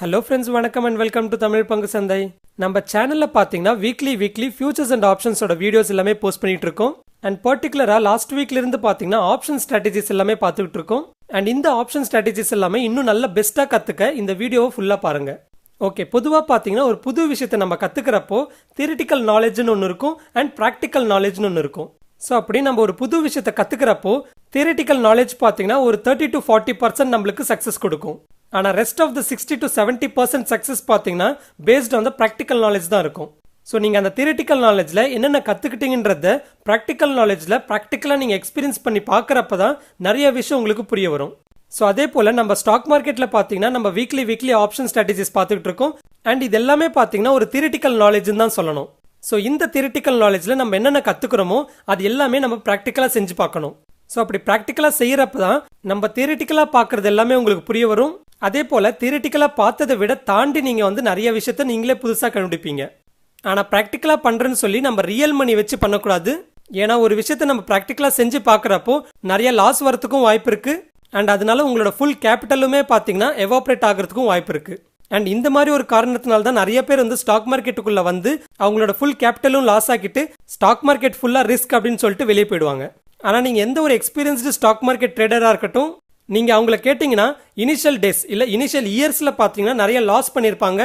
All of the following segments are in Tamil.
Hello friends, வணக்கம் and welcome to தமிழ் பங்கு சந்தை. நம்ம சேனல்ல பாத்தீங்கன்னா வீக்லி ஃபியூச்சர்ஸ் அண்ட் ஆப்ஷன்ஸோட வீடியோஸ் எல்லாமே போஸ்ட் பண்ணிட்டு இருக்கோம். அண்ட் பர்టిక్యులரா லாஸ்ட் வீக்ல இருந்து பாத்தீங்கன்னா ஆப்ஷன் ஸ்ட்ராட்டஜிஸ் எல்லாமே பார்த்துட்டு இருக்கோம். அண்ட் இந்த ஆப்ஷன் ஸ்ட்ராட்டஜிஸ் எல்லாமே இன்னும் நல்ல பெஸ்டா கத்துக்க இந்த வீடியோவை ஃபுல்லா பாருங்க. ஓகே, பொதுவா பாத்தீங்கன்னா ஒரு புது விஷயத்தை நம்ம கத்துக்கிறப்போ தியரிட்டிக்கல் நாலேஜ்னு ஒன்னு இருக்கும் அண்ட் பிராக்டிக்கல் நாலேஜ்னு ஒன்னு இருக்கும். சோ அப்படி நம்ம ஒரு புது விஷயத்தை கத்துக்கிறப்போ தியரிட்டிக்கல் நாலேஜ் பாத்தீங்கன்னா ஒரு 30 to 40% நம்மளுக்கு சக்சஸ் கொடுக்கும். ஆனா rest of the 60 to 70% success பாத்தீங்கன்னா based on the practical knowledge தான் இருக்கும். சோ நீங்க அந்த தியரிட்டிக்கல் நாலேஜ்ல என்னென்ன கத்துக்கிட்டீங்கன்றத பிராக்டிக்கல் நாலேஜ்ல பிராக்டிக்கலா நீங்க எக்ஸ்பீரியன்ஸ் பண்ணி பாக்குறப்பதான் நிறைய விஷயம் உங்களுக்கு புரிய வரும். சோ அதே போல நம்ம ஸ்டாக் மார்க்கெட்ல பாத்தீங்கன்னா நம்ம வீக்லி ஆப்ஷன் ஸ்ட்ராட்டஜிஸ் பார்த்துட்டு இருக்கோம். அண்ட் இது எல்லாமே பாத்தீங்கன்னா ஒரு தியரிட்டிக்கல் நாலேஜ் தான் சொல்லணும். சோ இந்த தியரிட்டிக்கல் நாலேஜ்ல நம்ம என்னென்ன கத்துக்கிறோமோ அது எல்லாமே நம்ம பிராக்டிக்கலா செஞ்சு பார்க்கணும். சோ அப்படி பிராக்டிக்கலா செய்யறப்பதான் நம்ம தியரிட்டிக்கலா பாக்குறது எல்லாமே உங்களுக்கு புரிய வரும். அதே போல தியரிட்டிக்கலா பார்த்ததை விட தாண்டி நீங்க நிறைய விஷயத்த நீங்களே புதுசா கண்டுபிடிப்பீங்க. ஆனா பிராக்டிக்கலா பண்றேன்னு சொல்லி நம்ம ரியல் மணி வச்சு பண்ணக்கூடாது. ஏன்னா ஒரு விஷயத்த நம்ம பிராக்டிக்கலா செஞ்சு பாக்குறப்போ நிறைய லாஸ் வரதுக்கும் வாய்ப்பு இருக்கு. அண்ட் அதனால உங்களோட ஃபுல் கேபிட்டலுமே பாத்தீங்கன்னா எவாபரேட் ஆகிறதுக்கும் வாய்ப்பு இருக்கு. அண்ட் இந்த மாதிரி ஒரு காரணத்தினால தான் நிறைய பேர் ஸ்டாக் மார்க்கெட்டுக்குள்ள வந்து அவங்களோட ஃபுல் கேபிட்டலும் லாஸ் ஆக்கிட்டு ஸ்டாக் மார்க்கெட் ஃபுல்லா ரிஸ்க் அப்படின்னு சொல்லிட்டு வெளியே போயிடுவாங்க. ஆனா நீங்க எந்த ஒரு எக்ஸ்பீரியன்ஸ்டு ஸ்டாக் மார்க்கெட் ட்ரேடரா இருக்கட்டும், நீங்க அவங்கள கேட்டீங்கன்னா இனிஷியல் டேஸ் இல்ல இனிஷியல் இயர்ஸ்ல பாத்தீங்கன்னா நிறைய லாஸ் பண்ணிருப்பாங்க.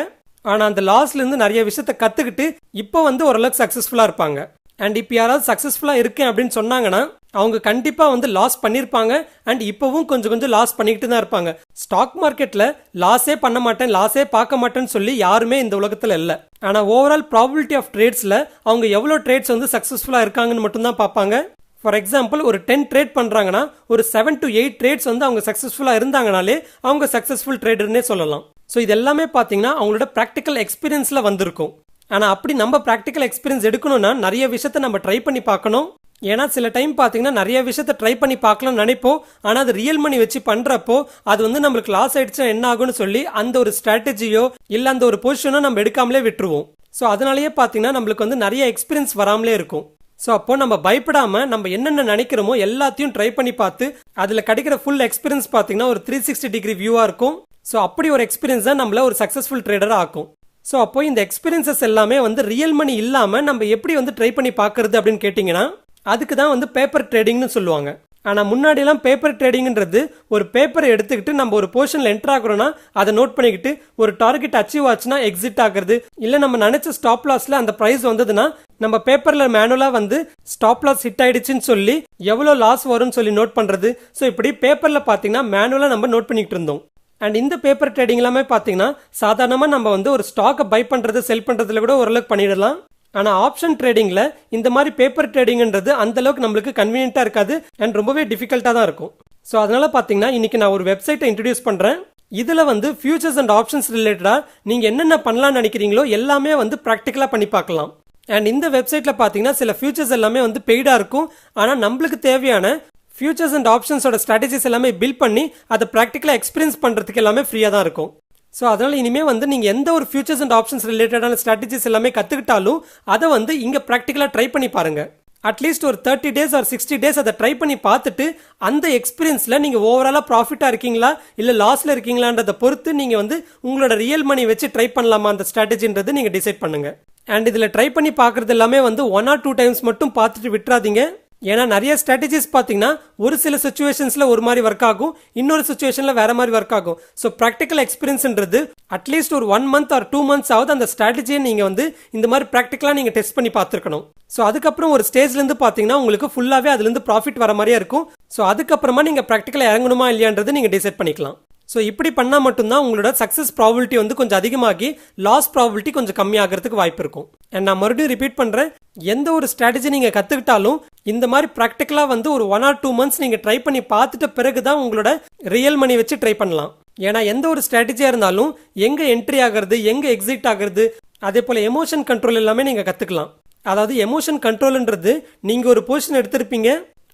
ஆனா அந்த லாஸ்ல இருந்து நிறைய விஷயத்த கத்துக்கிட்டு இப்போ ஓரளவுக்கு சக்சஸ்ஃபுல்லா இருப்பாங்க. அண்ட் இப்ப யாராவது சக்சஸ்ஃபுல்லா இருக்கேன் அப்படின்னு சொன்னாங்கன்னா அவங்க கண்டிப்பா லாஸ் பண்ணிருப்பாங்க. அண்ட் இப்பவும் கொஞ்சம் லாஸ் பண்ணிக்கிட்டு தான் இருப்பாங்க. ஸ்டாக் மார்க்கெட்ல லாஸே பண்ண மாட்டேன், லாஸே பார்க்க மாட்டேன்னு சொல்லி யாருமே இந்த உலகத்துல இல்ல. ஆனா ஓவரால் ப்ராபபிலிட்டி ஆஃப் ட்ரேட்ஸ்ல அவங்க எவ்வளவு ட்ரேட்ஸ் சக்சஸ்ஃபுல்லா இருக்காங்கன்னு மட்டும் தான் பார்ப்பாங்க. ஃபார் எக்ஸாம்பிள் ஒரு 10 ட்ரேட் பண்றாங்கன்னா ஒரு 7 to 8 ட்ரேட்ஸ் அவங்க சக்சஸ்ஃபுல்லா இருந்தாங்கனாலே அவங்க சக்சஸ்ஃபுல் ட்ரேடர்னே சொல்லலாம். சோ இது எல்லாமே பாத்தீங்கன்னா அவங்களோட பிராக்டிக்கல் எக்ஸ்பீரியன்ஸ்ல வந்திருக்கும். ஆனா அப்படி நம்ம பிராக்டிக்கல் எக்ஸ்பீரியன்ஸ் எடுக்கணும்னா நிறைய விஷயத்த நம்ம ட்ரை பண்ணி பார்க்கணும். ஏன்னா சில டைம் பாத்தீங்கன்னா நிறைய விஷயத்த ட்ரை பண்ணி பார்க்கலாம்னு நினைப்போம். ஆனா அது ரியல் மணி வச்சு பண்றப்போ அது நம்மளுக்கு லாஸ் ஆயிடுச்சுன்னா என்ன ஆகும்னு சொல்லி அந்த ஒரு ஸ்ட்ராட்டஜியோ இல்ல அந்த ஒரு பொசிஷனோ நம்ம எடுக்காமலே விட்டுருவோம். சோ அதனாலயே பாத்தீங்கன்னா நம்மளுக்கு நிறைய எக்ஸ்பீரியன்ஸ் வராமலே இருக்கும். சோ அப்போ நம்ம பயப்படாம நம்ம என்னென்ன நினைக்கிறோமோ எல்லாத்தையும் ட்ரை பண்ணி பார்த்து அதுல கிடைக்கிற ஃபுல் எக்ஸ்பீரியன்ஸ் பாத்தீங்கன்னா ஒரு 360 டிகிரி வியூவா இருக்கும். சோ அப்படி ஒரு எக்ஸ்பீரியன்ஸ் தான் நம்மள ஒரு சக்சஸ்ஃபுல் ட்ரேடரா ஆக்கும். சோ அப்போ இந்த எக்ஸ்பீரியன்சஸ் எல்லாமே ரியல் மணி இல்லாம நம்ம எப்படி ட்ரை பண்ணி பாக்குறது அப்படின்னு கேட்டீங்கன்னா அதுக்கு தான் பேப்பர் ட்ரேடிங்னு சொல்லுவாங்க. ஆனா முன்னாடி எல்லாம் பேப்பர் ட்ரேடிங்ன்றது ஒரு பேப்பரை எடுத்துக்கிட்டு நம்ம ஒரு பொசிஷன்ல என்டர் ஆகுறோம்னா அதை நோட் பண்ணிக்கிட்டு ஒரு டார்கெட் அச்சீவ் ஆச்சுன்னா எக்ஸிட் ஆகுறது, இல்ல நம்ம நினைச்ச ஸ்டாப் லாஸ்ல அந்த பிரைஸ் வந்ததுன்னா நம்ம பேப்பர்ல மேனுவலா ஸ்டாப் லாஸ் ஹிட் ஆயிடுச்சுன்னு சொல்லி எவ்வளவு லாஸ் வரும்னு சொல்லி நோட் பண்றது. சோ இப்படி பேப்பர்ல பாத்தீங்கன்னா மேனுவலா நம்ம நோட் பண்ணிட்டு இருந்தோம். அண்ட் இந்த பேப்பர் ட்ரேடிங் எல்லாமே பாத்தீங்கன்னா சாதாரணமா நம்ம ஒரு ஸ்டாக்கை பை பண்றது செல் பண்றதுல கூட ஓரளவுக்கு பண்ணிடலாம். ஆனா ஆப்ஷன் ட்ரேடிங்ல இந்த மாதிரி பேப்பர் ட்ரேடிங்ன்றது அந்த அளவுக்கு நம்மளுக்கு கன்வீனியன்ட்டா இருக்காது அண்ட் ரொம்பவே டிஃபிகல்ட்டா தான் இருக்கும். சோ அதனால பாத்தீங்கன்னா இன்னைக்கு நான் ஒரு வெப்சைட்டை இன்ட்ரோடியூஸ் பண்றேன். இதுல ஃபியூச்சர்ஸ் அண்ட் ஆப்ஷன்ஸ் ரிலேட்டடா நீங்க என்னென்ன பண்ணலாம்னு நினைக்கிறீங்களோ எல்லாமே பிராக்டிகலா பண்ணி பார்க்கலாம். அண்ட் இந்த வெப்சைட்ல பாத்தீங்கன்னா சில ஃபியூச்சர்ஸ் எல்லாமே பெய்டா இருக்கும். ஆனா நம்மளுக்கு தேவையான ஃபியூச்சர்ஸ் அண்ட் ஆப்ஷன்ஸோட ஸ்ட்ராட்டஜிஸ் எல்லாமே பில்ட் பண்ணி அதை பிராக்டிகலா எக்ஸ்பீரியன்ஸ் பண்றதுக்கு எல்லாமே ஃப்ரீயா தான் இருக்கும். சோ அதனால இனிமே நீங்க எந்த ஒரு ஃபியூச்சர்ஸ் அண்ட் ஆப்ஷன்ஸ் ரிலேட்டடான ஸ்ட்ராட்டஜிஸ் எல்லாமே கத்துக்கிட்டாலும் அதை இங்க பிராக்டிகலா ட்ரை பண்ணி பாருங்க. அட்லீஸ்ட் ஒரு 30 days or 60 days அதை ட்ரை பண்ணி பார்த்துட்டு அந்த எக்ஸ்பீரியன்ஸ்ல நீங்க ஓவராலா ப்ராஃபிட்டா இருக்கீங்களா இல்ல லாஸ்ல இருக்கீங்களான்றத பொறுத்து நீங்க உங்களோட ரியல் மணி வச்சு ட்ரை பண்ணலாமா அந்த ஸ்ட்ராட்டஜின்றது நீங்க டிசைட் பண்ணுங்க. அண்ட் இதுல ட்ரை பண்ணி பாக்குறது எல்லாமே 1 or 2 times மட்டும் பார்த்துட்டு விட்டுறாதீங்க. ஏன்னா நிறைய ஸ்ட்ராட்டஜிஸ் பாத்தீங்கன்னா ஒரு சில சிச்சுவேஷன்ஸ்ல ஒரு மாதிரி ஒர்க் ஆகும், இன்னொரு சிச்சுவேஷன்ல வேற மாதிரி ஒர்க் ஆகும். சோ பிராக்டிகல் எக்ஸ்பீரியன்ஸ்ன்றது அட்லீஸ்ட் ஒரு 1 month or 2 months ஆகுது அந்த ஸ்ட்ராட்டஜியை நீங்க இந்த மாதிரி பிராக்டிகலா நீங்க டெஸ்ட் பண்ணி பார்த்திருக்கணும். சோ அதுக்கப்புறம் ஒரு ஸ்டேஜ்ல இருந்து பாத்தீங்கன்னா உங்களுக்கு ஃபுல்லாவே அதுல இருந்து ப்ராஃபிட் வர மாதிரியா இருக்கும். சோ அதுக்கப்புறமா நீங்க பிராக்டிகலா இறங்கணுமா இல்லையான்றது நீங்க டிசைட் பண்ணிக்கலாம். சோ இப்படி பண்ணா மட்டும்தான் உங்களோட சக்சஸ் ப்ராபபிலிட்டி கொஞ்சம் அதிகமாகி லாஸ் ப்ராபபிலிட்டி கொஞ்சம் கம்மியாகிறதுக்கு வாய்ப்பு இருக்கும். நான் மறுபடியும் ரிப்பீட் பண்றேன், எந்த ஒரு ஸ்ட்ராட்டஜி நீங்க கத்துக்கிட்டாலும் இந்த மாதிரி பிராக்டிகலா ஒரு 1 or 2 months நீங்க ட்ரை பண்ணி பார்த்துட்ட பிறகுதான் உங்களோட ரியல் மணி வச்சு ட்ரை பண்ணலாம். ஏன்னா எந்த ஒரு ஸ்ட்ராட்டஜியா இருந்தாலும் எங்க என்ட்ரி ஆகிறது எங்க எக்ஸிட் ஆகிறது அதே போல எமோஷன் கண்ட்ரோல் எல்லாமே நீங்க கத்துக்கலாம். அதாவது எமோஷன் கண்ட்ரோல்ன்றது நீங்க ஒரு பொசிஷன் எடுத்திருப்பீங்க,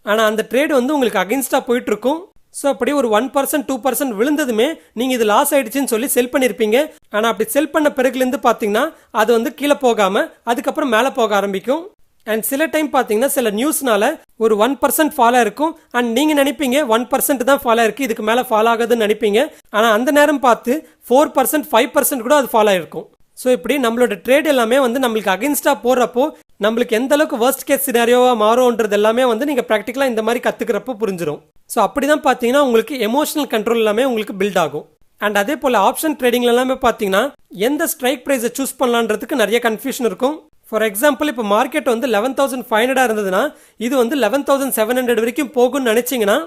ஆனா அந்த ட்ரேட் உங்களுக்கு அகைன்ஸ்டா போயிட்டு இருக்கும். சோ அப்படி ஒரு 1% 2% விழுந்ததுமே நீங்க இது லாஸ் ஆயிடுச்சுன்னு சொல்லி செல் பண்ணிருப்பீங்க. ஆனா அப்படி செல் பண்ண பிறகுல இருந்து பாத்தீங்கன்னா அது கீழே போகாம அதுக்கப்புறம் மேல போக ஆரம்பிக்கும். அண்ட் சில டைம் பாத்தீங்கன்னா சில நியூஸ்னால ஒரு 1% ஃபால் ஆயிருக்கும். அண்ட் நீங்க நினைப்பீங்க 1% தான் ஃபால் ஆயிருக்கு, இதுக்கு மேல ஃபால் ஆகாதுன்னு நினைப்பீங்க. ஆனா அந்த நேரம் பார்த்து 4% 5% கூட அது ஃபால் ஆயிருக்கும். ஸோ இப்படி நம்மளோட ட்ரேட் எல்லாமே வந்து நம்மளுக்கு அகைன்ஸ்டா போறப்போ நம்மளுக்கு எந்த அளவுக்கு வர்ஸ்ட் கேஸ் சினாரியோவா மாறும்ன்றது எல்லாமே வந்து நீங்க பிராக்டிகலா இந்த மாதிரி கத்துக்கிறப்போ புரிஞ்சிடும். ஸோ அப்படிதான் பாத்தீங்கன்னா உங்களுக்கு எமோஷனல் கண்ட்ரோல் எல்லாமே உங்களுக்கு பில்ட் ஆகும். அண்ட் அதே போல ஆப்ஷன் ட்ரேடிங்ல எல்லாமே பாத்தீங்கன்னா எந்த ஸ்ட்ரைக் பிரைஸை சூஸ் பண்ணலான்றதுக்கு நிறைய கன்ஃபியூஷன் இருக்கும். ஃபார் எக்ஸாம்பிள் இப்போ மார்க்கெட் வந்து 11,500 இருந்ததுன்னா இது வந்து 11,700 வரைக்கும் போகும்னு நினைச்சீங்கன்னா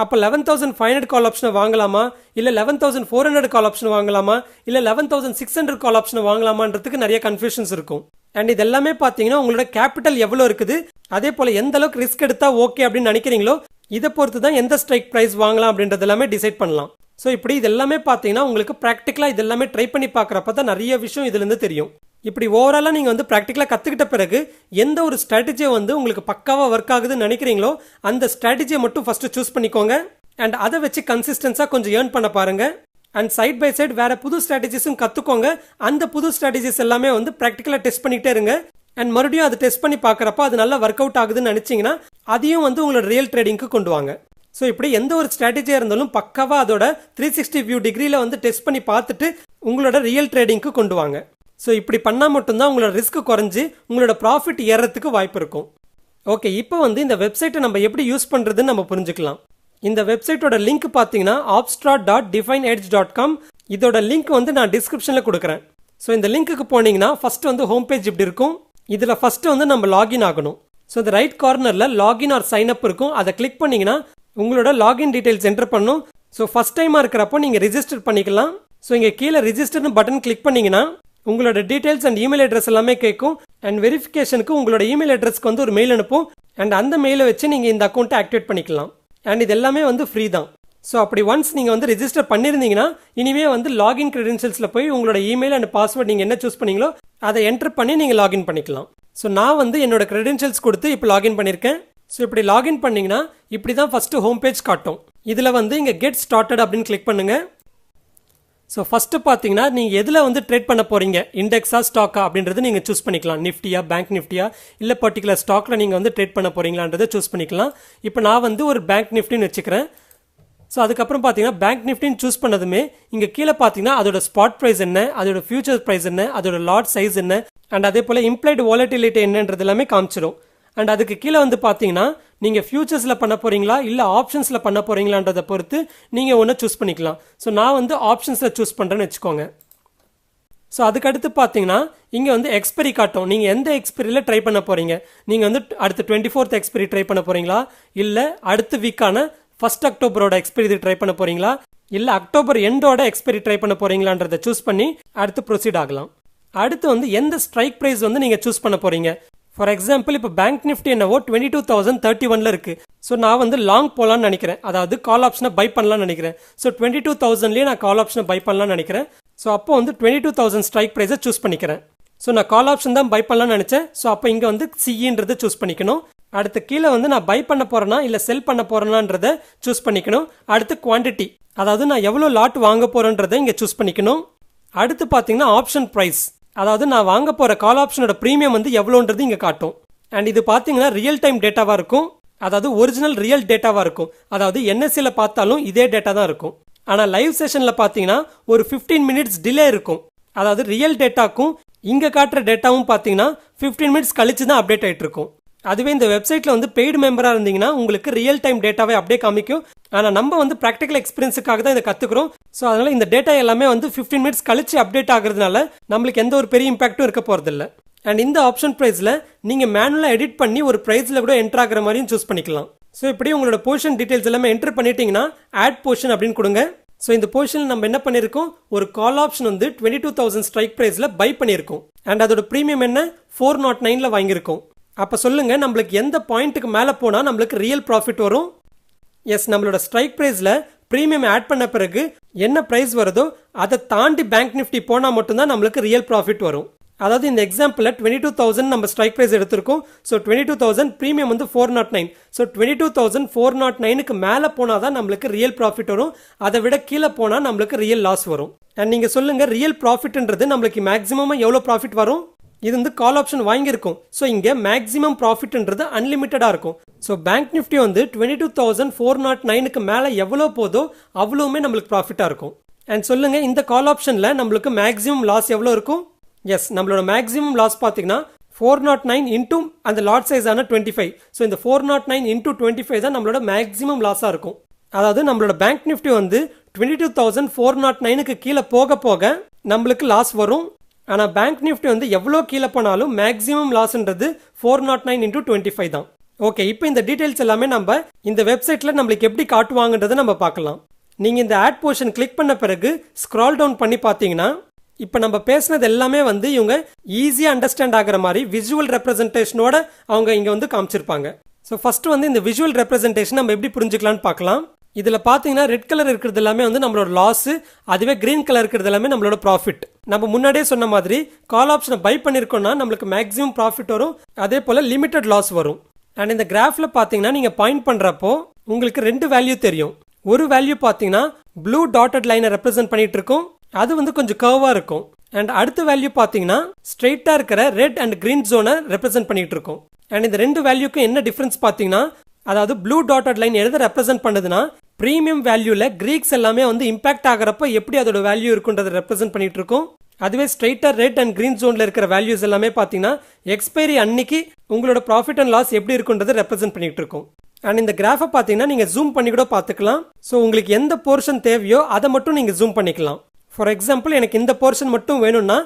அப்போ 11,500 கால் ஆப்ஷனை வாங்கலாமா, இல்ல 11,400 கால் ஆப்ஷன் வாங்கலாமா, இல்ல 11,600 கால் ஆப்ஷனை வாங்கலாமான்றதுக்கு நிறைய கன்ஃபியூஷன்ஸ் இருக்கும். அண்ட் இது எல்லாமே பாத்தீங்கன்னா உங்களோட கேபிட்டல் எவ்வளவு இருக்குது, அதே போல எந்த அளவுக்கு ரிஸ்க் எடுத்தா ஓகே அப்படின்னு நினைக்கிறீங்களோ இதை பொறுத்து தான் எந்த ஸ்ட்ரைக் பிரைஸ் வாங்கலாம் அப்படின்றது எல்லாமே டிசைட் பண்ணலாம். ஸோ இப்படி இது எல்லாமே பாத்தீங்கன்னா உங்களுக்கு பிராக்டிகலா இது எல்லாமே ட்ரை பண்ணி பாக்குறப்ப தான் நிறைய விஷயம் இதுல இருந்து தெரியும். இப்படி ஓவராலா நீங்க வந்து பிராக்டிகலா கத்துக்கிட்ட பிறகு எந்த ஒரு ஸ்ட்ராட்டஜியை வந்து உங்களுக்கு பக்காவா ஒர்க் ஆகுதுன்னு நினைக்கிறீங்களோ அந்த ஸ்ட்ராட்டஜியை மட்டும் ஃபர்ஸ்ட் சூஸ் பண்ணிக்கோங்க. அண்ட் அதை வச்சு கன்சிஸ்டன்ஸா கொஞ்சம் ஏர்ன் பண்ண பாருங்க. அண்ட் சைட் பை சைட் வேற புது ஸ்ட்ராட்டஜிஸும் கத்துக்கோங்க. அந்த புது ஸ்ட்ராட்டஜிஸ் எல்லாமே வந்து பிராக்டிகலா டெஸ்ட் பண்ணிட்டே இருங்க. அண்ட் மறுபடியும் அதை டெஸ்ட் பண்ணி பாக்குறப்ப அது நல்லா ஒர்க் அவுட் ஆகுதுன்னு நினைச்சீங்கன்னா அதையும் வந்து உங்களோட ரியல் ட்ரேடிங்க்கு கொண்டு வாங்க. ஸோ இப்படி எந்த ஒரு ஸ்ட்ராட்டஜியா இருந்தாலும் பக்காவா அதோட 360 வியூ டிகிரியில வந்து டெஸ்ட் பண்ணி பார்த்துட்டு உங்களோட ரியல் ட்ரேடிங்க்கு கொண்டு வாங்க. ஸோ இப்படி பண்ணா மட்டும்தான் உங்களோட ரிஸ்க் குறைஞ்சு உங்களோட ப்ராஃபிட் ஏறதுக்கு வாய்ப்பு இருக்கும். ஓகே, இப்போ வந்து இந்த வெப்சைட்டை நம்ம எப்படி யூஸ் பண்றதுன்னு நம்ம புரிஞ்சுக்கலாம். இந்த வெப்சைட்டோட லிங்க் பாத்தீங்கன்னா opstra.defineedge.com. இதோட லிங்க் வந்து நான் டிஸ்கிரிப்ஷன்ல கொடுக்குறேன். ஸோ இந்த லிங்க்குக்கு போனீங்கன்னா ஃபர்ஸ்ட் வந்து ஹோம் பேஜ் இப்படி இருக்கும். இதுல ஃபர்ஸ்ட் வந்து நம்ம லாகின் ஆகணும். ஸோ இந்த ரைட் கார்னர்ல லாகின் ஆர் சைன் அப் இருக்கும். அதை கிளிக் பண்ணீங்கன்னா உங்களோட லாகின் டீடைல்ஸ் என்டர் பண்ணும். ஸோ ஃபர்ஸ்ட் டைமா இருக்கிறப்போ நீங்க ரிஜிஸ்டர் பண்ணிக்கலாம். ஸோ இங்க கீழே ரிஜிஸ்டர்னு பட்டன் கிளிக் பண்ணீங்கன்னா உங்களோட டீடைல்ஸ் அண்ட் இமெயில் அட்ரஸ் எல்லாமே கேட்கும். அண்ட் வெரிஃபிகேஷனுக்கு உங்களோட இமெயில் அட்ரஸ்க்கு வந்து ஒரு மெயில் அனுப்பும். அண்ட் அந்த மெயிலை வச்சு நீங்க இந்த அக்கௌண்ட்டை ஆக்டிவேட் பண்ணிக்கலாம். அண்ட் இது எல்லாமே வந்து ஃப்ரீ தான். ஸோ அப்படி ஒன்ஸ் நீங்க வந்து ரெஜிஸ்டர் பண்ணிருந்தீங்கன்னா இனிமே வந்து லாகின் கிரெடென்ஷியல்ஸ்ல போய் உங்களோட இமெயில் அண்ட் பாஸ்வேர்ட் நீங்க என்ன சூஸ் பண்ணீங்களோ அதை என்டர் பண்ணி நீங்க லாகின் பண்ணிக்கலாம். ஸோ நான் வந்து என்னோட கிரெடென்ஷியல்ஸ் கொடுத்து இப்போ லாகின் பண்ணிருக்கேன். ஸோ இப்படி லாகின் பண்ணீங்கன்னா இப்படி தான் ஃபர்ஸ்ட் ஹோம் பேஜ் காட்டும். இதுல வந்து இங்க கெட் ஸ்டார்டட் அப்படின்னு கிளிக் பண்ணுங்க. ஸோ ஃபர்ஸ்ட் பார்த்தீங்கன்னா நீங்கள் எதில் வந்து ட்ரேட் பண்ண போறீங்க, இண்டெக்ஸா ஸ்டாக்கா அப்படின்றது நீங்கள் சூஸ் பண்ணிக்கலாம். நிஃப்டியா, பேங்க் நிஃப்டியா, இல்லை பர்டிகுலர் ஸ்டாக்ல நீங்கள் வந்து ட்ரேட் பண்ண போறீங்களான்றதை சூஸ் பண்ணிக்கலாம். இப்போ நான் வந்து ஒரு பேங்க் நிஃப்டின்னு வச்சுக்கிறேன். ஸோ அதுக்கப்புறம் பார்த்தீங்கன்னா பேங்க் நிஃப்டின்னு சூஸ் பண்ணதுமே இங்கே கீழே பார்த்தீங்கன்னா அதோட ஸ்பாட் ப்ரைஸ் என்ன, அதோட ஃபியூச்சர் ப்ரைஸ் என்ன, அதோட லாட் சைஸ் என்ன, அண்ட் அதே போல இம்ப்ளைடு வாலட்டிலிட்டி என்னன்றது எல்லாமே காமிச்சிடும். அண்ட் அதுக்கு கீழே வந்து பார்த்தீங்கன்னா நீங்க ஃபியூச்சர்ஸ்ல பண்ண போறீங்களா இல்ல ஆப்ஷன்ஸ்ல பண்ண போறீங்களான்றதை பொறுத்து நீங்க ஒன்னு சூஸ் பண்ணிக்கலாம். ஸோ நான் வந்து ஆப்ஷன்ஸ்ல சூஸ் பண்றேன்னு வச்சுக்கோங்க. ஸோ அதுக்கடுத்து பார்த்தீங்கன்னா இங்க வந்து எக்ஸ்பைரி காட்டும். நீங்க எந்த எக்ஸ்பைரியில ட்ரை பண்ண போறீங்க. நீங்க வந்து அடுத்த 24th எக்ஸ்பைரி ட்ரை பண்ண போறீங்களா, இல்ல அடுத்த வீக்கான 1 அக்டோபரோட எக்ஸ்பைரி ட்ரை பண்ண போறீங்களா, இல்ல அக்டோபர் எண்டோட எக்ஸ்பைரி ட்ரை பண்ண போறீங்களான்றதை சூஸ் பண்ணி அடுத்து ப்ரொசீட் ஆகலாம். அடுத்து வந்து எந்த ஸ்ட்ரைக் பிரைஸ் வந்து நீங்க சூஸ் பண்ண போறீங்க. ஃபார் எக்ஸாம்பிள் இப்போ பேங்க் நிஃப்டி என்னவோ 22,031 இருக்கு. ஸோ நான் வந்து லாங் போலான்னு நினைக்கிறேன், அதாவது கால் ஆப்ஷனை பை பண்ணலாம்னு நினைக்கிறேன். ஸோ 22,000லயே நான் கால் ஆப்ஷனை பை பண்ணலாம்னு நினைக்கிறேன். ஸோ அப்போ வந்து 22,000 ஸ்ட்ரைக் பிரைஸை சூஸ் பண்ணிக்கிறேன். ஸோ நான் கால் ஆப்ஷன் தான் பை பண்ணலாம்னு நினைச்சேன். ஸோ அப்போ இங்க வந்து சிஇன்றதை சூஸ் பண்ணிக்கணும். அடுத்து கீழே வந்து நான் பை பண்ண போறேனா இல்ல செல் பண்ண போறேனான்றதை சூஸ் பண்ணிக்கணும். அடுத்து குவான்டிட்டி, அதாவது நான் எவ்வளவு லாட் வாங்க போறேன்றதை இங்க சூஸ் பண்ணிக்கணும். அடுத்து பாத்தீங்கன்னா ஆப்ஷன் பிரைஸ், அதாவது நான் வாங்க போற கால் ஆப்ஷனோட பிரீமியம் வந்து எவ்வளோன்றது இங்க காட்டும். அண்ட் இது பாத்தீங்கன்னா ரியல் டைம் டேட்டாவா இருக்கும், அதாவது ஒரிஜினல் ரியல் டேட்டாவா இருக்கும். அதாவது என்எஸ்சில பார்த்தாலும் இதே டேட்டா தான் இருக்கும். ஆனா லைவ் செஷன்ல பாத்தீங்கன்னா ஒரு 15 மினிட்ஸ் டிலே இருக்கும். அதாவது ரியல் டேட்டாக்கும் இங்க காட்டுற டேட்டாவும் பாத்தீங்கன்னா 15 மினிட்ஸ் கழிச்சு தான் அப்டேட் ஆயிட்டு இருக்கும். அதுவே இந்த வெப்சைட்ல வந்து பெய்டு மெம்பரா இருந்தீங்கன்னா உங்களுக்கு ரியல் டைம் டேட்டாவே அப்படியே காமிக்கும். ஆனா நம்ம வந்து பிராக்டிகல் எக்ஸ்பீரியன்ஸுக்காக தான் இதை கத்துக்கிறோம். ஸோ அதனால இந்த டேட்டா எல்லாமே வந்து 15 மினிட்ஸ் கழிச்சு அப்டேட் ஆகுறதுனால நம்மளுக்கு எந்த ஒரு பெரிய இம்பாக்டும் இருக்க போறது இல்லை. அண்ட் இந்த ஆப்ஷன் பிரைஸ்ல நீங்க மேனுவலா எடிட் பண்ணி ஒரு பிரைஸ்ல கூட என்டர் ஆகிற மாதிரியும் சூஸ் பண்ணிக்கலாம். ஸோ இப்படி உங்களோட பொசிஷன் டீடைல்ஸ் எல்லாமே என்டர் பண்ணிட்டீங்கன்னா ஆட் பொசிஷன் அப்படின்னு கொடுங்க. ஸோ இந்த பொசிஷன் நம்ம என்ன பண்ணிருக்கோம், ஒரு கால் ஆப்ஷன் வந்து 22,000 ஸ்ட்ரைக் பிரைஸ்ல பை பண்ணிருக்கோம். அண்ட் அதோட பிரீமியம் என்ன 409ல வாங்கியிருக்கோம். அப்ப சொல்லுங்க, நம்மளுக்கு எந்த பாயிண்ட்டுக்கு மேல போனா நம்மளுக்கு ரியல் ப்ராஃபிட் வரும். எஸ், நம்மளோட ஸ்ட்ரைக் பிரைஸ்ல பிரீமியம் ஆட் பண்ண பிறகு என்ன பிரைஸ் வருதோ அதை தாண்டி பேங்க் நிஃப்டி போனா மட்டும்தான் நம்மளுக்கு ரியல் ப்ராஃபிட் வரும். அதாவது இந்த எக்ஸாம்பிள்ல 22,000 நம்ம ஸ்ட்ரைக் பிரைஸ் எடுத்திருக்கோம். ஸோ 22,000 பிரீமியம் வந்து 409. ஸோ 22,409க்கு மேல போனாதான் நம்மளுக்கு ரியல் ப்ராஃபிட் வரும். அதை விட கீழே போனா நம்மளுக்கு ரியல் லாஸ் வரும். அண்ட் நீங்க சொல்லுங்க, ரியல் ப்ராஃபிட்ன்றது நம்மளுக்கு மேக்ஸிமம் எவ்வளவு ப்ராஃபிட் வரும்? இது வந்து கால் ஆப்ஷன் வாங்கியிருக்கும். ஸோ இங்க மேக்ஸிமம் ப்ராஃபிட்ன்றது அன்லிமிட்டடா இருக்கும். ஸோ பேங்க் நிஃப்டி வந்து 22,409க்கு மேலே எவ்வளோ போதோ அவ்வளோவுமே நம்மளுக்கு ப்ராஃபிட்டாக இருக்கும். அண்ட் சொல்லுங்க, இந்த கால் ஆப்ஷனில் நம்மளுக்கு மேக்ஸிமம் லாஸ் எவ்வளோ இருக்கும்? எஸ், நம்மளோட மேக்ஸிமம் லாஸ் பார்த்தீங்கன்னா 409 இன்டூ அந்த லாட் சைஸ் ஆன 25. ஸோ இந்த 409 இன்டூ 25 தான் நம்மளோட மேக்ஸிமம் லாஸாக இருக்கும். அதாவது நம்மளோட பேங்க் நிஃப்டி வந்து 22,409க்கு கீழே போக போக நம்மளுக்கு லாஸ் வரும். ஆனால் பேங்க் நிஃப்டி வந்து எவ்வளோ கீழே போனாலும் மேக்ஸிமம் லாஸ்ன்றது 409 இன்டூ 25 தான். ஓகே, இப்போ இந்த டீடைல்ஸ் எல்லாமே நம்ம இந்த வெப்சைட்ல நம்மளுக்கு எப்படி காட்டுவாங்கன்றதை நம்ம பார்க்கலாம். நீங்க இந்த ஆட் போர்ஷன் கிளிக் பண்ண பிறகு ஸ்க்ரால் டவுன் பண்ணி பார்த்தீங்கன்னா இப்போ நம்ம பேசினது எல்லாமே வந்து இவங்க ஈஸியாக அண்டர்ஸ்டாண்ட் ஆகிற மாதிரி விஜுவல் ரெப்ரஸன்டேஷனோட அவங்க இங்கே வந்து காமிச்சிருப்பாங்க. ஸோ ஃபர்ஸ்ட் வந்து இந்த விஜுவல் ரெப்ரஸன்டேஷன் நம்ம எப்படி புரிஞ்சுக்கலாம்னு பார்க்கலாம். இதில் பார்த்தீங்கன்னா ரெட் கலர் இருக்கிறது எல்லாமே வந்து நம்மளோட லாஸ், அதுவே கிரீன் கலர் இருக்கிறது எல்லாமே நம்மளோட ப்ராஃபிட். நம்ம முன்னாடியே சொன்ன மாதிரி கால் ஆப்ஷனை பை பண்ணியிருக்கோம்னா நம்மளுக்கு மேக்ஸிமம் ப்ராஃபிட் வரும், அதே போல் லிமிட்டட் லாஸ் வரும். அண்ட் இந்த கிராஃப்ல பார்த்தீங்கன்னா நீங்கள் பாயிண்ட் பண்ணுறப்போ உங்களுக்கு 2 வேல்யூ தெரியும். ஒரு வேல்யூ பார்த்தீங்கன்னா ப்ளூ டாட்டட் லைனை ரெப்ரசென்ட் பண்ணிட்டு இருக்கும், அது வந்து கொஞ்சம் கர்வா இருக்கும். அண்ட் அடுத்த வேல்யூ பார்த்தீங்கன்னா ஸ்ட்ரெயிட்டா இருக்கிற ரெட் அண்ட் கிரீன் ஜோனை ரெப்ரசென்ட் பண்ணிட்டு இருக்கும். அண்ட் இந்த 2 வேல்யூக்கும் என்ன டிஃபரன்ஸ் பார்த்தீங்கன்னா, அதாவது ப்ளூ டாட்டட் லைன் எதை ரெப்ரசென்ட் பண்ணுதுன்னா பிரீமியம் வேல்யூல கிரீக்ஸ் எல்லாமே வந்து இம்பாக்ட் ஆகிறப்ப எப்படி அதோட வேல்யூ இருக்குன்றதை ரெப்ரசென்ட் பண்ணிட்டு இருக்கும். அதுவே ஸ்ட்ரெயிட்டா ரெட் அண்ட் கிரீன் ஜோன்ல இருக்கிற வேல்யூஸ் எல்லாமே பார்த்தீங்கன்னா எக்ஸ்பைரி அன்னைக்கு உங்களோட ப்ராஃபிட் அண்ட் லாஸ் எப்படி இருக்குன்றதை ரெப்ரசென்ட் பண்ணிட்டு இருக்கும். அண்ட் இந்த கிராஃபை பார்த்தீங்கன்னா நீங்க ஜூம் பண்ணி கூட பார்த்துக்கலாம். ஸோ உங்களுக்கு எந்த போர்ஷன் தேவையோ அதை மட்டும் நீங்க ஜூம் பண்ணிக்கலாம். ஃபார் எக்ஸாம்பிள், எனக்கு இந்த போர்ஷன் மட்டும் வேணும்னா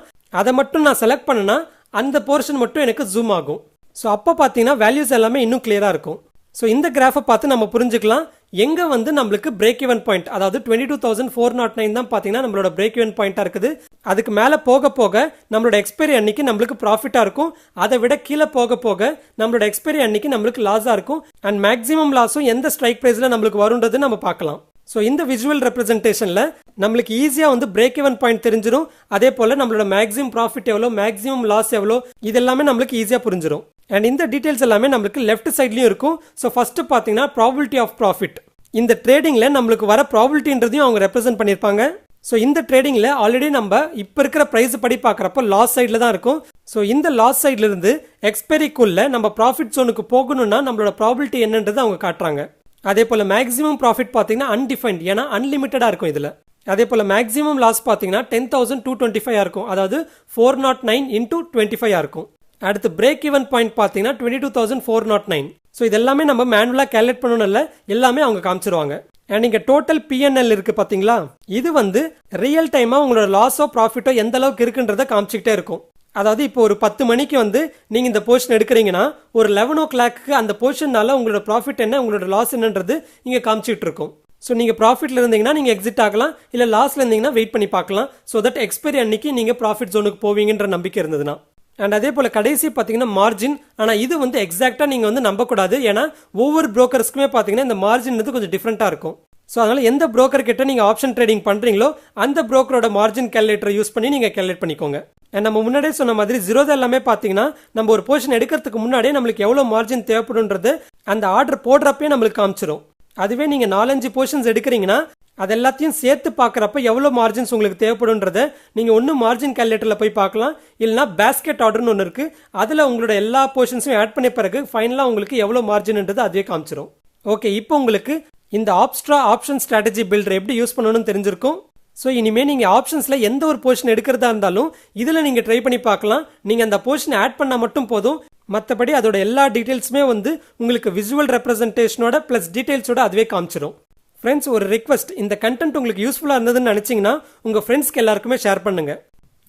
அதை மட்டும் நான் செலக்ட் பண்ணனா அந்த போர்ஷன் மட்டும் எனக்கு ஜூம் ஆகும். ஸோ அப்போ பார்த்தீங்கன்னா வேல்யூஸ் எல்லாமே இன்னும் கிளியரா இருக்கும். ஸோ இந்த கிராஃபை பார்த்து நம்ம புரிஞ்சுக்கலாம் எங்க வந்து நம்மளுக்கு பிரேக் ஈவன் பாயிண்ட், அதாவது 22,409 தான் பார்த்தீங்கன்னா நம்மளோட பிரேக் ஈவன் பாயிண்டா இருக்குது. அதுக்கு மேலே போக போக நம்மளோட எக்ஸ்பைரி அன்னைக்கு நம்மளுக்கு ப்ராஃபிட்டா இருக்கும், அதை விட கீழே போக போக நம்மளோட எக்ஸ்பைரி அன்னைக்கு நம்மளுக்கு லாஸா இருக்கும். அண்ட் மேக்ஸிமம் லாஸும் எந்த ஸ்ட்ரைக் பிரைஸ்ல நம்மளுக்கு வரும்ன்றது நம்ம பார்க்கலாம். ஸோ இந்த விஜுவல் ரெப்ரஸன்டேஷன்ல நம்மளுக்கு ஈஸியா வந்து பிரேக் ஈவன் பாயிண்ட் தெரிஞ்சிடும், அதே போல நம்மளோட மேக்ஸிமம் ப்ராஃபிட் எவ்வளோ, மேக்ஸிமம் லாஸ் எவ்வளோ, இது எல்லாமே நம்மளுக்கு ஈஸியா புரிஞ்சிடும். அண்ட் இந்த டீடைல்ஸ் எல்லாமே நம்மளுக்கு லெஃப்ட் சைட்லயும் இருக்கும். ஸோ ஃபர்ஸ்ட் பார்த்தீங்கன்னா ப்ராபபிலிட்டி ஆஃப் ப்ராஃபிட், இந்த ட்ரேடிங்ல நம்மளுக்கு வர ப்ராபபிலிட்டின்றதையும் அவங்க ரெப்ரசென்ட் பண்ணியிருப்பாங்க. ஸோ இந்த ட்ரேடிங்ல ஆல்ரெடி நம்ம இப்போ இருக்கிற பிரைஸ் படி பார்க்குறப்ப லாஸ் சைட்ல தான் இருக்கும். ஸோ இந்த லாஸ் சைட்ல இருந்து எக்ஸ்பைரிக்குள்ள நம்ம ப்ராஃபிட் ஜோனுக்கு போகணும்னா நம்மளோட ப்ராபபிலிட்டி என்னன்றது அவங்க காட்டுறாங்க. அதே போல மேக்ஸிமம் ப்ராஃபிட் பார்த்தீங்கன்னா அன்டிஃபைன்ட், ஏன்னா அன்லிமிட்டடா இருக்கும் இதுல. அதே போல மேக்ஸிமம் லாஸ் பார்த்தீங்கன்னா 10,225 இருக்கும், அதாவது 409 இன்டூ 25 இருக்கும். அடுத்து பிரேக் ஈவன் பாயிண்ட் பார்த்தீங்கன்னா 22,409. ஸோ இது எல்லாமே நம்ம மேனுவலா கேல்குலேட் பண்ணணும்ல, எல்லாமே அவங்க காமிச்சிருவாங்க. அண்ட் இங்க டோட்டல் பிஎன்எல் இருக்கு பாத்தீங்களா, இது வந்து ரியல் டைமா உங்களோட லாஸோ ப்ராஃபிட்டோ எந்த அளவுக்கு இருக்குன்றத காமிச்சிக்கிட்டே இருக்கும். அதாவது இப்போ ஒரு 10 மணிக்கு வந்து நீங்க இந்த போர்ஷன் எடுக்கிறீங்கன்னா ஒரு 11 o'clock அந்த போர்ஷன்னால உங்களோட ப்ராஃபிட் என்ன, உங்களோட லாஸ் என்னன்றது இங்க காமிச்சிட்டு இருக்கும். ஸோ நீங்க ப்ராஃபிட்ல இருந்தீங்கன்னா நீங்க எக்ஸிட் ஆகலாம், இல்ல லாஸ்ல இருந்தீங்கன்னா வெயிட் பண்ணி பார்க்கலாம். ஸோ தட் எக்ஸ்பைரி அன்னைக்கு நீங்க ப்ராஃபிட் ஜோனுக்கு போவீங்கன்ற நம்பிக்கை இருந்ததுன்னா. அண்ட் அதே போல கடைசி பாத்தீங்கன்னா மார்ஜின், ஆனா இது வந்து எக்ஸாக்டா நீங்க வந்து நம்ப கூடாது, ஏன்னா ஒவ்வொரு புரோக்கர்ஸ்க்குமே பாத்தீங்கன்னா இந்த மார்ஜின் வந்து கொஞ்சம் டிஃபரெண்டா இருக்கும். ஸோ அதனால எந்த புரோக்கர் கிட்ட நீங்க ஆப்ஷன் ட்ரேடிங் பண்றீங்களோ அந்த புரோக்கரோட மார்ஜின் கேல்குலேட்டரை யூஸ் பண்ணி நீங்க கேல்குலேட் பண்ணிக்கோங்க. அண்ட் நம்ம முன்னாடியே சொன்ன மாதிரி ஜீரோதா எல்லாமே பாத்தீங்கன்னா நம்ம ஒரு போர்ஷன் எடுக்கிறதுக்கு முன்னாடியே நம்மளுக்கு எவ்வளவு மார்ஜின் தேவைப்படும்ன்றது அந்த ஆர்டர் போடுறப்பே நம்மளுக்கு காமிச்சிரும். அதுவே நீங்க 4-5 போர்ஷன்ஸ் எடுக்கிறீங்கன்னா அது எல்லாத்தையும் சேர்த்து பார்க்குறப்ப எவ்வளோ மார்ஜின்ஸ் உங்களுக்கு தேவைப்படும்ன்றத நீங்கள் ஒன்று மார்ஜின் கேல்குலேட்டரில் போய் பார்க்கலாம், இல்லைனா பேஸ்கெட் ஆர்டர்னு ஒன்று இருக்குது, அதில் உங்களோட எல்லா போர்ஷன்ஸையும் ஆட் பண்ண பிறகு ஃபைனலாக உங்களுக்கு எவ்வளோ மார்ஜின்ன்றது அதுவே காமிச்சிரும். ஓகே, இப்போ உங்களுக்கு இந்த ஆப்ஸ்ட்ரா ஆப்ஷன் ஸ்ட்ராட்டஜி பில்டர் எப்படி யூஸ் பண்ணணும்னு தெரிஞ்சிருக்கும். ஸோ இனிமேல் நீங்கள் ஆப்ஷன்ஸில் எந்த ஒரு போர்ஷன் எடுக்கிறதா இருந்தாலும் இதில் நீங்கள் ட்ரை பண்ணி பார்க்கலாம். நீங்கள் அந்த போர்ஷனை ஆட் பண்ணால் மட்டும் போதும், மற்றபடி அதோட எல்லா டீட்டெயில்ஸுமே வந்து உங்களுக்கு விஜுவல் ரெப்ரஸன்டேஷனோட ப்ளஸ் டீட்டெயில்ஸோட அதுவே காமிச்சிரும். ஃப்ரெண்ட்ஸ், ஒரு ரிக்வெஸ்ட், இந்த கண்டென்ட் உங்களுக்கு யூஸ்ஃபுல்லாக இருந்ததுன்னு நினச்சிங்கன்னா உங்கள் ஃப்ரெண்ட்ஸ்க்கு எல்லாருக்குமே ஷேர் பண்ணுங்க.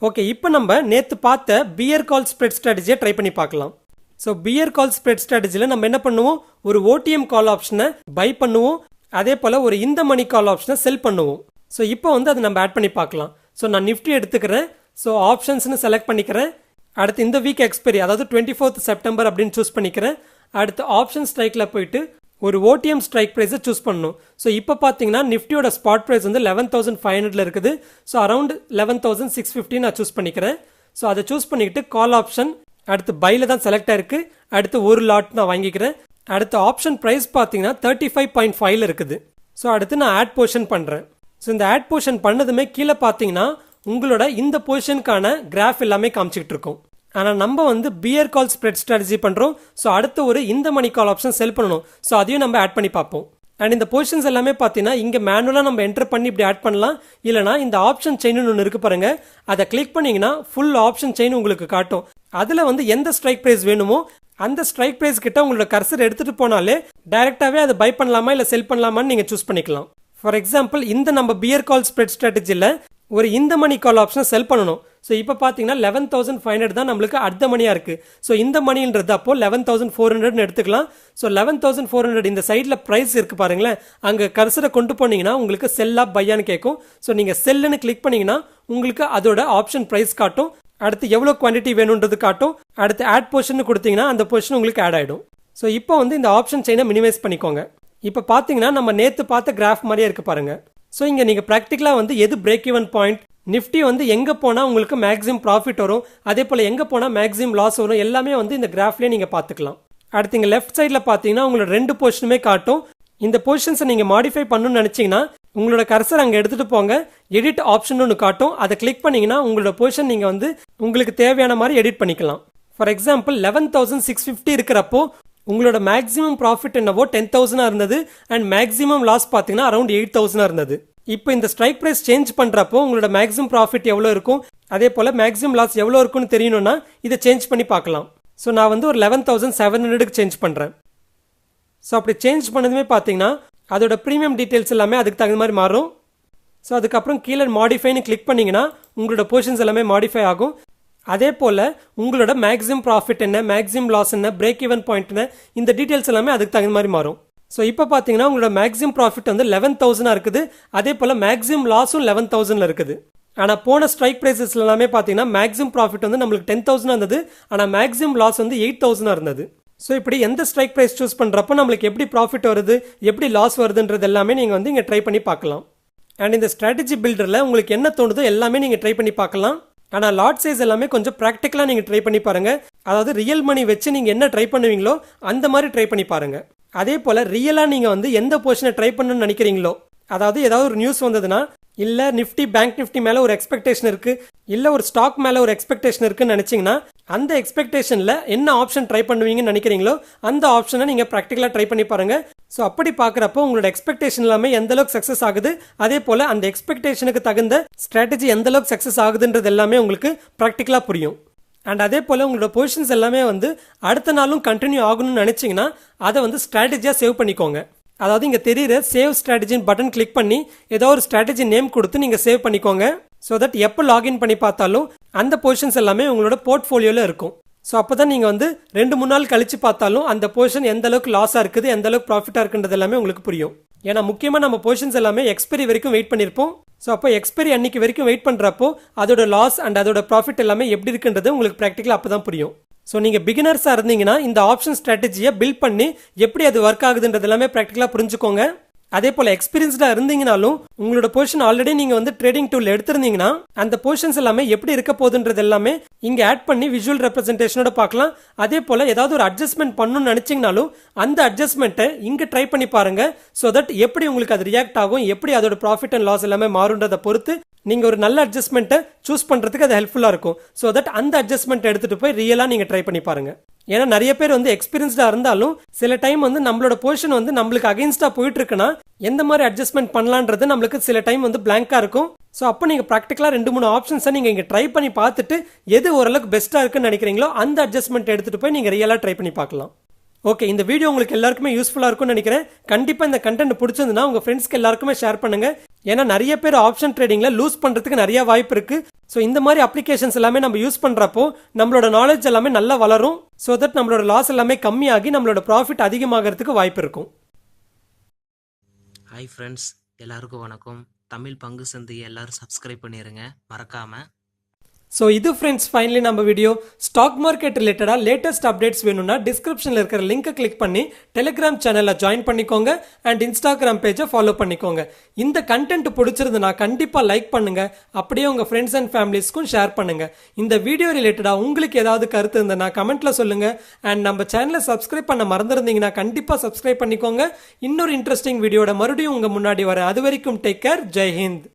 ஓகே, இப்போ நம்ம நேற்று பார்த்த பியர் கால் ஸ்ப்ரெட் ஸ்ட்ராட்டஜியை ட்ரை பண்ணி பார்க்கலாம். ஸோ பியர் கால் ஸ்ப்ரெட் ஸ்ட்ராட்டஜியில் நம்ம என்ன பண்ணுவோம், ஒரு ஓடிஎம் கால் ஆப்ஷனை பை பண்ணுவோம், அதே போல் ஒரு இந்த மணி கால் ஆப்ஷனை செல் பண்ணுவோம். ஸோ இப்போ வந்து அதை நம்ம ஆட் பண்ணி பார்க்கலாம். ஸோ நான் நிஃப்டி எடுத்துக்கிறேன், ஸோ ஆப்ஷன்ஸ்னு செலக்ட் பண்ணிக்கிறேன். அடுத்து இந்த வீக் எக்ஸ்பைரி, அதாவது 24th September அப்படின்னு சூஸ் பண்ணிக்கிறேன். அடுத்து ஆப்ஷன் ஸ்ட்ரைக்கில் போயிட்டு ஒரு ஓடிஎம் ஸ்ட்ரைக் ப்ரைஸை சூஸ் பண்ணணும். ஸோ இப்போ பார்த்தீங்கன்னா நிஃப்டியோட ஸ்பாட் ப்ரைஸ் வந்து 11,500 இருக்குது. ஸோ அரௌண்ட் 11,650 நான் சூஸ் பண்ணிக்கிறேன். ஸோ அதை சூஸ் பண்ணிக்கிட்டு கால் ஆப்ஷன் அடுத்து பைல தான் செலக்ட் ஆயிருக்கு. அடுத்து ஒரு லாட் நான் வாங்கிக்கிறேன். அடுத்து ஆப்ஷன் ப்ரைஸ் பார்த்தீங்கன்னா 35.5 இருக்குது. ஸோ அடுத்து நான் ஆட் போர்ஷன் பண்ணுறேன். ஸோ இந்த ஆட் போர்ஷன் பண்ணதுமே கீழே பார்த்தீங்கன்னா உங்களோட இந்த பொசிஷனுக்கான கிராஃப் எல்லாமே காமிச்சிக்கிட்டு இருக்கும். ஆனா நம்ம வந்து பியர் கால் ஸ்ப்ரெட் ஸ்ட்ராட்டஜி பண்றோம். ஸோ அடுத்து ஒரு இந்த மணி கால் ஆப்ஷன் செல் பண்ணணும். ஸோ அதையும் நம்ம ஆட் பண்ணி பார்ப்போம். அண்ட் இந்த பொசிஷன்ஸ் எல்லாமே பார்த்தீங்கன்னா இங்க மேனுவலா நம்ம என்டர் பண்ணி இப்படி ஆட் பண்ணலாம். இல்லனா இந்த ஆப்ஷன் செயின் ஒன்று இருக்கு பாருங்க, அதை கிளிக் பண்ணீங்கன்னா ஃபுல் ஆப்ஷன் செயின் உங்களுக்கு காட்டும். அதுல வந்து எந்த ஸ்ட்ரைக் பிரைஸ் வேணுமோ அந்த ஸ்ட்ரைக் பிரைஸ் கிட்ட உங்களோட கர்சர் எடுத்துட்டு போனாலே டைரக்டாவே அதை பை பண்ணலாமா இல்ல செல் பண்ணலாமான்னு நீங்க சூஸ் பண்ணிக்கலாம். ஃபார் எக்ஸாம்பிள் இந்த நம்ம பியர் கால் ஸ்ப்ரெட் ஸ்ட்ராட்டஜில ஒரு இந்த மணி கால் ஆப்ஷன் செல் பண்ணணும். ஸோ இப்போ பார்த்தீங்கன்னா 11,500 தான் நம்மளுக்கு அடுத்த மணியா இருக்கு. ஸோ இந்த மணின்றது அப்போ 11,400 எடுத்துக்கலாம். ஸோ 11,400 இந்த சைட்ல பிரைஸ் இருக்கு பாருங்களேன், அங்க கர்சரை கொண்டு போனீங்கன்னா உங்களுக்கு செல்லா பையான்னு கேட்கும். ஸோ நீங்க செல்லுன்னு கிளிக் பண்ணீங்கன்னா உங்களுக்கு அதோட ஆப்ஷன் பிரைஸ் காட்டும். அடுத்து எவ்வளவு குவான்டிட்டி வேணும்ன்றது காட்டும். அடுத்து ஆட் பொசிஷன் கொடுத்தீங்கன்னா அந்த பொசிஷன் உங்களுக்கு ஆட் ஆயிடும். ஸோ இப்போ வந்து இந்த ஆப்ஷன் செயினை மினிமைஸ் பண்ணிக்கோங்க. இப்போ பார்த்தீங்கன்னா நம்ம நேத்து பார்த்த கிராஃப் மாதிரியே இருக்கு பாருங்க. ஸோ இங்க நீங்க பிராக்டிகலா வந்து எது பிரேக் ஈவன் பாயிண்ட், நிஃப்டி வந்து எங்க போனா உங்களுக்கு மேக்ஸிமம் ப்ராஃபிட் வரும், அதே போல எங்க போனா மேக்ஸிமம் லாஸ் வரும், எல்லாமே வந்து இந்த கிராஃப்லயே நீங்க பாத்துக்கலாம். அடுத்து இங்க லெஃப்ட் சைட்ல பாத்தீங்கன்னா உங்களோட ரெண்டு பொசிஷனுமே காட்டும். இந்த பொசிஷன்ஸை நீங்க மாடிஃபை பண்ணணும்னு நினைச்சீங்கன்னா உங்களோட கர்சர் அங்க எடுத்துட்டு போங்க, எடிட் ஆப்ஷன் ஒன்று காட்டும், அதை கிளிக் பண்ணீங்கன்னா உங்களோட பொசிஷன் நீங்க வந்து உங்களுக்கு தேவையான மாதிரி எடிட் பண்ணிக்கலாம். ஃபார் எக்ஸாம்பிள் 11,650 இருக்கிறப்போ உங்களோட மேக்ஸிமம் ப்ராஃபிட் என்னவோ 10,000 இருந்தது அண்ட் மேக்ஸிமம் லாஸ் பாத்தீங்கன்னா அரௌண்ட் 8,000 இருந்தது. இப்போ இந்த ஸ்ட்ரைக் பிரைஸ் சேஞ்ச் பண்றப்போ உங்களோட மேக்ஸிமம் ப்ராஃபிட் எவ்வளவு இருக்கும், அதே போல மேக்ஸிமம் லாஸ் எவ்வளவு இருக்கும்னு தெரியணும்னா இதை சேஞ்ச் பண்ணி பார்க்கலாம். ஸோ நான் வந்து ஒரு 11,700க்கு சேஞ்ச் பண்றேன். ஸோ அப்படி சேஞ்ச் பண்ணதுமே பார்த்தீங்கன்னா அதோட ப்ரீமியம் டீடைல்ஸ் எல்லாமே அதுக்கு தகுந்த மாதிரி மாறும். ஸோ அதுக்கப்புறம் கீழே மாடிஃபைன்னு கிளிக் பண்ணீங்கன்னா உங்களோட பொசிஷன்ஸ் எல்லாமே மாடிஃபை ஆகும். அதே போல உங்களோட மேக்ஸிமம் ப்ராஃபிட் என்ன, மேக்ஸிமம் லாஸ் என்ன, பிரேக் ஈவன் பாயிண்ட் என்ன, இந்த டீடைல்ஸ் எல்லாமே அதுக்கு தகுந்த மாதிரி மாறும். ஸோ இப்போ பார்த்தீங்கன்னா உங்களோட மேக்ஸிமம் ப்ராஃபிட் வந்து 11,000 இருக்குது, அதே போல மேக்ஸிமம் லாஸும் 11,000 இருக்குது. ஆனால் போன ஸ்ட்ரைக் பிரைசஸ் எல்லாமே பார்த்தீங்கன்னா மேக்ஸிமம் ப்ராஃபிட் வந்து நம்மளுக்கு 10,000 இருந்தது, ஆனால் மேக்ஸிமம் லாஸ் வந்து 8,000 இருந்தது. ஸோ இப்படி எந்த ஸ்ட்ரைக் பிரைஸ் சூஸ் பண்றப்போ நம்மளுக்கு எப்படி ப்ராஃபிட் வருது, எப்படி லாஸ் வருதுன்றது எல்லாமே நீங்க வந்து இங்க ட்ரை பண்ணி பார்க்கலாம். அண்ட் இந்த ஸ்ட்ராட்டஜி பில்டர்ல உங்களுக்கு என்ன தோணுதோ எல்லாமே நீங்க ட்ரை பண்ணி பார்க்கலாம். ஆனா லாட் சைஸ் எல்லாமே கொஞ்சம் பிராக்டிகலா நீங்க ட்ரை பண்ணி பாருங்க. அதாவது ரியல் மணி வச்சு நீங்க என்ன ட்ரை பண்ணுவீங்களோ அந்த மாதிரி ட்ரை பண்ணி பாருங்க. அதே போல ரியலா நீங்க வந்து எந்த பொசிஷனை ட்ரை பண்ணணும்னு நினைக்கிறீங்களோ, அதாவது ஏதாவது ஒரு நியூஸ் வந்ததுன்னா இல்ல நிஃப்டி பேங்க் நிஃப்டி மேல ஒரு எக்ஸ்பெக்டேஷன் இருக்கு, இல்ல ஒரு ஸ்டாக் மேல ஒரு எக்ஸ்பெக்டேஷன் இருக்குன்னு நினைச்சீங்கன்னா அந்த எக்ஸ்பெக்டேஷன்ல என்ன ஆப்ஷன் ட்ரை பண்ணுவீங்கன்னு நினைக்கிறீங்களோ அந்த ஆப்ஷனை நீங்க பிராக்டிகலா ட்ரை பண்ணி பாருங்க. ஸோ அப்படி பாக்குறப்போ உங்களோட எக்ஸ்பெக்டேஷன் எல்லாமே எந்த அளவுக்கு சக்சஸ் ஆகுது, அதே போல அந்த எக்ஸ்பெக்டேஷனுக்கு தகுந்த ஸ்ட்ராட்டஜி எந்த அளவுக்கு சக்சஸ் ஆகுதுன்றது எல்லாமே உங்களுக்கு பிராக்டிகலா புரியும். அண்ட் அதே போல உங்களோட பொசிஷன்ஸ் எல்லாமே வந்து அடுத்த நாளும் கண்டினியூ ஆகணும்னு நினைச்சீங்கன்னா அதை வந்து ஸ்ட்ராட்டஜியா சேவ் பண்ணிக்கோங்க. அதாவது இங்க தெரியுற சேவ் ஸ்ட்ராட்டஜின் பட்டன் கிளிக் பண்ணி ஏதோ ஒரு ஸ்ட்ராட்டஜி நேம் கொடுத்து நீங்க சேவ் பண்ணிக்கோங்க. ஸோ தட் எப்போ லாகின் பண்ணி பார்த்தாலும் அந்த பொசிஷன்ஸ் எல்லாமே உங்களோட போர்ட்ஃபோலியோல இருக்கும். ஸோ அப்போதான் நீங்க வந்து 2-3 நாள் கழிச்சு பார்த்தாலும் அந்த பொசிஷன் எந்த அளவுக்கு லாஸா இருக்குது, எந்த அளவுக்கு ப்ராஃபிட்டா இருக்குன்றது எல்லாமே உங்களுக்கு புரியும். ஏன்னா முக்கியமா நம்ம பொசிஷன்ஸ் எல்லாமே எக்ஸ்பைரி வரைக்கும் வெயிட் பண்ணிருப்போம். ஸோ அப்போ எக்ஸ்பைரி அன்னைக்கு வரைக்கும் வெயிட் பண்றப்போ அதோட லாஸ் அண்ட் அதோட ப்ராஃபிட் எல்லாமே எப்படி இருக்குன்றது உங்களுக்கு பிராக்டிகலா அப்பதான் புரியும். ஸோ நீங்க பிகினர்ஸா இருந்தீங்கன்னா இந்த ஆப்ஷன் ஸ்ட்ராட்டஜியை பில்ட் பண்ணி எப்படி அது ஒர்க் ஆகுதுன்றது எல்லாமே பிராக்டிகலா புரிஞ்சுக்கோங்க. அதே போல எக்ஸ்பீரியன்ஸ்டா இருந்தீங்கனாலும் உங்களோட பொசிஷன் ஆல்ரெடி நீங்க வந்து ட்ரேடிங் டூல் எடுத்திருந்தீங்கன்னா அந்த பொசிஷன்ஸ் எல்லாமே எப்படி இருக்க போகுதுன்றது எல்லாமே இங்க ஆட் பண்ணி விஜுவல் ரெப்ரசன்டேஷனோட பார்க்கலாம். அதே போல ஏதாவது ஒரு அட்ஜஸ்ட்மெண்ட் பண்ணணும்னு நினைச்சீங்கனாலும் அந்த அட்ஜஸ்ட்மெண்ட்டை இங்க ட்ரை பண்ணி பாருங்க. ஸோ தட் எப்படி உங்களுக்கு அது ரியாக்ட் ஆகும், எப்படி அதோட ப்ராஃபிட் அண்ட் லாஸ் எல்லாமே மாறுன்றதை பொறுத்து நீங்க ஒரு நல்ல அட்ஜஸ்ட்மெண்ட்டை சூஸ் பண்றதுக்கு அது ஹெல்ப்ஃபுல்லா இருக்கும். ஸோ தட் அந்த அட்ஜஸ்ட்மெண்ட் எடுத்துட்டு போய் ரியலா நீங்க ட்ரை பண்ணி பாருங்க. ஏன்னா நிறைய பேர் வந்து எக்ஸ்பீரியன்ஸ்டா இருந்தாலும் சில டைம் வந்து நம்மளோட பொசிஷன் வந்து நம்மளுக்கு அகைன்ஸ்டா போயிட்டு இருக்குன்னா எந்த மாதிரி அட்ஜஸ்ட்மெண்ட் பண்ணலான்றது நம்மளுக்கு சில டைம் வந்து பிளாங்கா இருக்கும். ஸோ அப்போ நீங்க பிராக்டிகலா 2-3 ஆப்ஷன்ஸை நீங்க இங்க ட்ரை பண்ணி பார்த்துட்டு எது ஓரளவுக்கு பெஸ்டா இருக்குன்னு நினைக்கிறீங்களோ அந்த அட்ஜஸ்ட்மெண்ட் எடுத்துட்டு போய் நீங்க ரியலா ட்ரை பண்ணி பார்க்கலாம். ஓகே, இந்த வீடியோ உங்களுக்கு எல்லாருக்குமே யூஸ்ஃபுல்லா இருக்கும்னு நினைக்கிறேன். கண்டிப்பா இந்த கண்டென்ட் பிடிச்சிருந்தா உங்க ஃப்ரெண்ட்ஸ்க்கு எல்லாருக்குமே ஷேர் பண்ணுங்க. ஏன்னா நிறைய பேர் ஆப்ஷன் ட்ரேடிங்ல லூஸ் பண்றதுக்கு நிறைய வாய்ப்பு இருக்கு. ஸோ இந்த மாதிரி அப்ளிகேஷன்ஸ் எல்லாமே நம்ம யூஸ் பண்றப்போ நம்மளோட நாலேஜ் எல்லாமே நல்லா வளரும். ஸோ தட் நம்மளோட லாஸ் எல்லாமே கம்மியாகி நம்மளோட ப்ராஃபிட் அதிகமாகிறதுக்கு வாய்ப்பு இருக்கும். ஹாய் ஃப்ரெண்ட்ஸ், எல்லாருக்கும் வணக்கம். தமிழ் பங்கு சந்தையை எல்லாரும் சப்ஸ்கிரைப் பண்ணிடுங்க மறக்காம. ஸோ இது ஃப்ரெண்ட்ஸ் ஃபைனலி நம்ம வீடியோ ஸ்டாக் மார்க்கெட் ரிலேட்டடாக லேட்டஸ்ட் அப்டேட்ஸ் வேணும்னா டிஸ்கிரிப்ஷனில் இருக்கிற லிங்கை கிளிக் பண்ணி டெலிகிராம் சேனலில் ஜாயின் பண்ணிக்கோங்க அண்ட் இன்ஸ்டாகிராம் பேஜை ஃபாலோ பண்ணிக்கோங்க. இந்த கண்டென்ட் பிடிச்சிருந்துன்னா கண்டிப்பாக லைக் பண்ணுங்க, அப்படியே உங்கள் ஃப்ரெண்ட்ஸ் அண்ட் ஃபேமிலிஸ்க்கும் ஷேர் பண்ணுங்க. இந்த வீடியோ ரிலேட்டடாக உங்களுக்கு ஏதாவது கருத்து இருந்ததுன்னா கமெண்ட்ல சொல்லுங்க. அண்ட் நம்ம சேனலை சப்ஸ்கிரைப் பண்ண மறந்துருந்தீங்கன்னா கண்டிப்பாக சப்ஸ்கிரைப் பண்ணிக்கோங்க. இன்னொரு இன்ட்ரெஸ்டிங் வீடியோட மறுபடியும் உங்க முன்னாடி வரேன். அது வரைக்கும் டேக் கேர். ஜெய் ஹிந்த்.